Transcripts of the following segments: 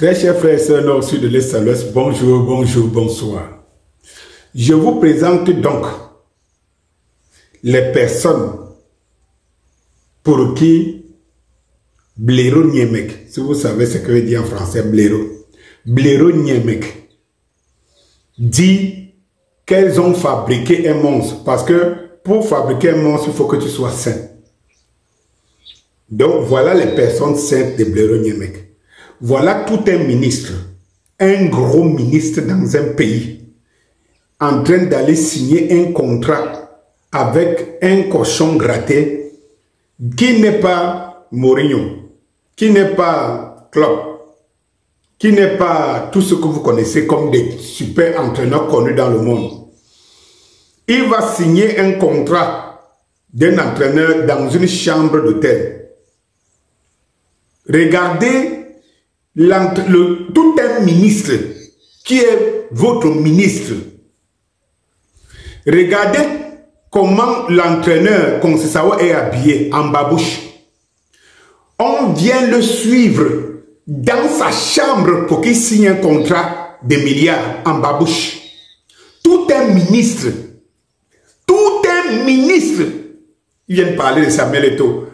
Très chers frères et sœurs nord, sud, de l'est à l'ouest, bonjour, bonjour, bonsoir. Je vous présente donc les personnes pour qui Blaireau Niemek, si vous savez ce que veut dire en français Blaireau Niemek, dit qu'elles ont fabriqué un monstre. Parce que pour fabriquer un monstre, il faut que tu sois saint. Donc voilà les personnes saintes de Blaireau Niemek. Voilà tout un ministre, un gros ministre dans un pays, en train d'aller signer un contrat avec un cochon gratté qui n'est pas Mourinho, qui n'est pas Klopp, qui n'est pas tout ce que vous connaissez comme des super entraîneurs connus dans le monde. Il va signer un contrat d'un entraîneur dans une chambre d'hôtel. Regardez tout un ministre qui est votre ministre. Regardez comment l'entraîneur Conceição est habillé en babouche. On vient le suivre dans sa chambre pour qu'il signe un contrat de milliards en babouche. Tout un ministre, il vient de parler de Samuel Eto'o.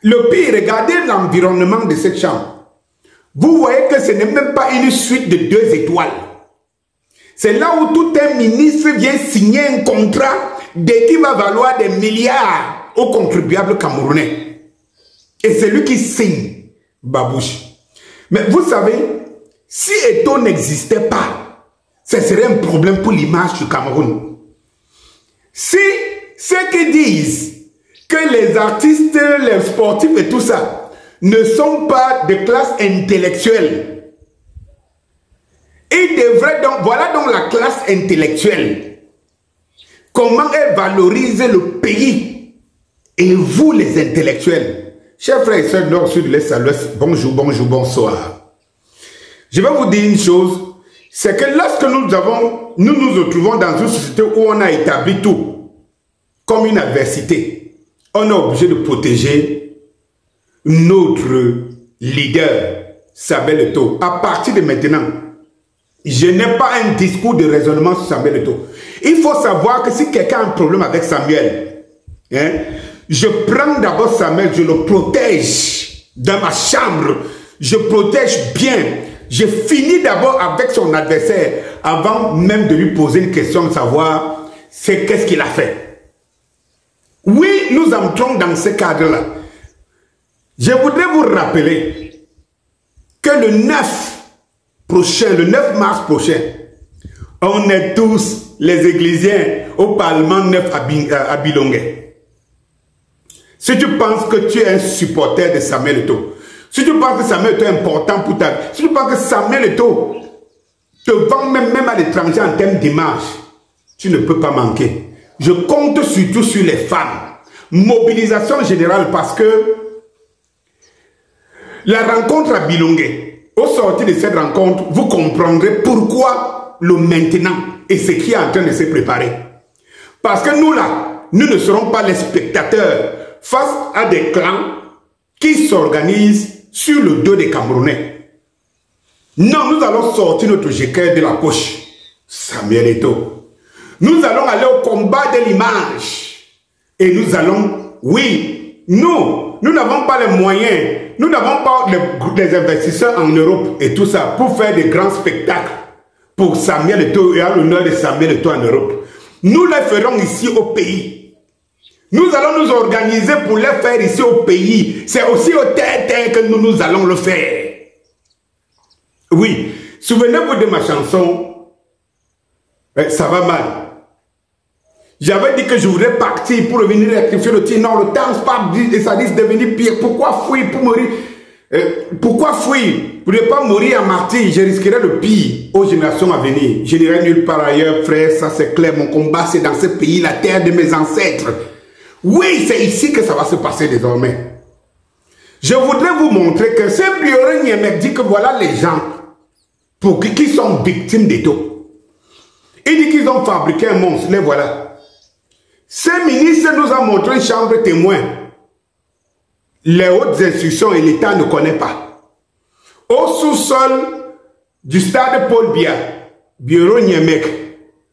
Le pire, regardez l'environnement de cette chambre. Vous voyez que ce n'est même pas une suite de 2 étoiles. C'est là où tout un ministre vient signer un contrat qui va valoir des milliards aux contribuables camerounais. Et c'est lui qui signe, babouche. Mais vous savez, si Eto'o n'existait pas, ce serait un problème pour l'image du Cameroun. Si ceux qui disent que les artistes, les sportifs et tout ça ne sont pas de classe intellectuelle, ils devraient donc, voilà donc la classe intellectuelle, comment elle valorise le pays. Et vous les intellectuels, chers frères et sœurs nord, sud, l'est à l'ouest, bonjour, bonjour, bonsoir. Je vais vous dire une chose, c'est que lorsque nous nous retrouvons dans une société où on a établi tout comme une adversité, on est obligé de protéger notre leader, Samuel Eto'o. À partir de maintenant, je n'ai pas un discours de raisonnement sur Samuel Eto'o. Il faut savoir que si quelqu'un a un problème avec Samuel, je prends d'abord Samuel, je le protège dans ma chambre, je protège bien, je finis d'abord avec son adversaire avant même de lui poser une question de savoir qu'est-ce qu'il a fait. Oui, nous entrons dans ce cadre-là. Je voudrais vous rappeler que le 9 mars prochain, on est tous les Églisiens au Parlement 9 à Bilongué. Si tu penses que tu es un supporter de Samuel Eto'o, si tu penses que Samuel Eto'o est important pour ta vie, si tu penses que Samuel Eto'o te vend même à l'étranger en termes d'image, tu ne peux pas manquer. Je compte surtout sur les femmes. Mobilisation générale parce que la rencontre à Bilongué, au sortir de cette rencontre, vous comprendrez pourquoi le maintenant et ce qui est en train de se préparer. Parce que nous là, nous ne serons pas les spectateurs face à des clans qui s'organisent sur le dos des Camerounais. Non, nous allons sortir notre joker de la poche, Samuel Eto'o. Nous allons aller au combat de l'image. Et nous allons, oui, nous n'avons pas les moyens. Nous n'avons pas des investisseurs en Europe et tout ça pour faire des grands spectacles pour Samuel Eto'o et à l'honneur de Samuel Eto'o en Europe. Nous les ferons ici au pays. Nous allons nous organiser pour les faire ici au pays. C'est aussi au terre que nous allons le faire. Oui, souvenez-vous de ma chanson Ça va mal. J'avais dit que je voudrais partir pour revenir rectifier le tir. Non, le temps passe et ça risque de devenir pire. Pourquoi fuir pour mourir? Pourquoi fuir? Pour ne pas mourir en martyr, je risquerais le pire aux générations à venir. Je n'irai nulle part ailleurs, frère, ça c'est clair. Mon combat, c'est dans ce pays, la terre de mes ancêtres. Oui, c'est ici que ça va se passer désormais. Je voudrais vous montrer que ce Blaireau Niemek dit que voilà les gens qui sont victimes d'Eto'o. Il dit qu'ils ont fabriqué un monstre, les voilà. Ce ministre nous a montré une chambre témoin. Les hautes instructions et l'État ne connaissent pas. Au sous-sol, du stade Paul Biya, Bureau Niemek,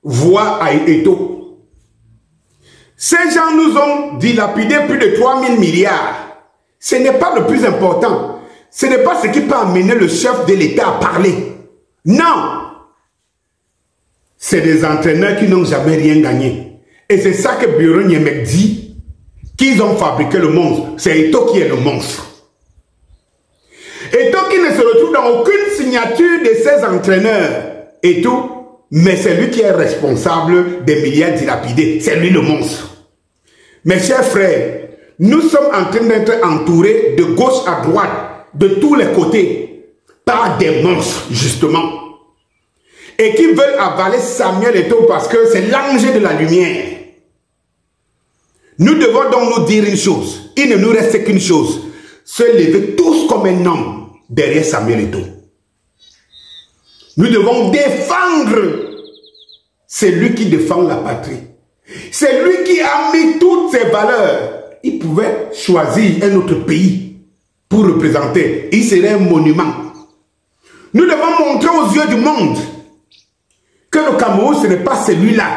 voie à Eto. Ces gens nous ont dilapidé plus de 3 000 milliards. Ce n'est pas le plus important. Ce n'est pas ce qui peut amener le chef de l'État à parler. Non! C'est des entraîneurs qui n'ont jamais rien gagné. Et c'est ça que Bureau Niemek dit, qu'ils ont fabriqué le monstre. C'est Eto qui est le monstre. Eto qui ne se retrouve dans aucune signature de ses entraîneurs. Eto, mais c'est lui qui est responsable des milliards dilapidés. C'est lui le monstre. Mes chers frères, nous sommes en train d'être entourés de gauche à droite, de tous les côtés, par des monstres, justement. Et qui veulent avaler Samuel Eto'o parce que c'est l'ange de la lumière. Nous devons donc nous dire une chose. Il ne nous reste qu'une chose. Se lever tous comme un homme derrière Samuel Eto'o. Nous devons défendre celui qui défend la patrie. C'est lui qui a mis toutes ses valeurs. Il pouvait choisir un autre pays pour représenter. Il serait un monument. Nous devons montrer aux yeux du monde que le Cameroun, ce n'est pas celui-là,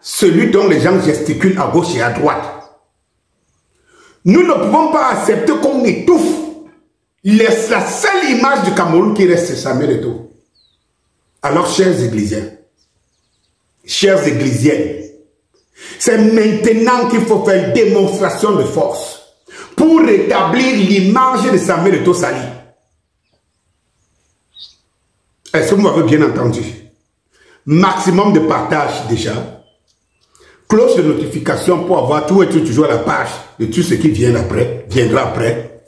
celui dont les gens gesticulent à gauche et à droite. Nous ne pouvons pas accepter qu'on étouffe. La seule image du Cameroun qui reste, c'est Samuel Eto'o. Alors, chers Églisiens, chères Églisiennes, c'est maintenant qu'il faut faire une démonstration de force pour rétablir l'image de Samuel Eto'o Sali. Est-ce que vous m'avez bien entendu? Maximum de partage déjà. Cloche de notification pour avoir tout et tout toujours à la page de tout ce qui viendra après.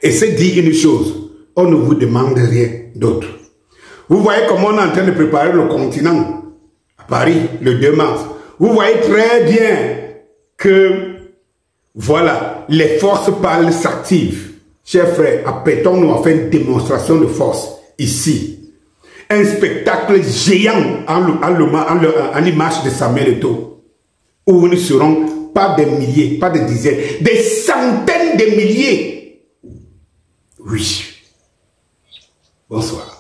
Et c'est dit une chose, on ne vous demande rien d'autre. Vous voyez comment on est en train de préparer le continent à Paris le 2 mars. Vous voyez très bien que, voilà, les forces pâles s'activent. Chers frères, apprêtons-nous à faire une démonstration de force ici. Un spectacle géant en image de Samuel Eto'o, où nous ne serons pas des milliers, pas des dizaines, des centaines de milliers. Oui. Bonsoir.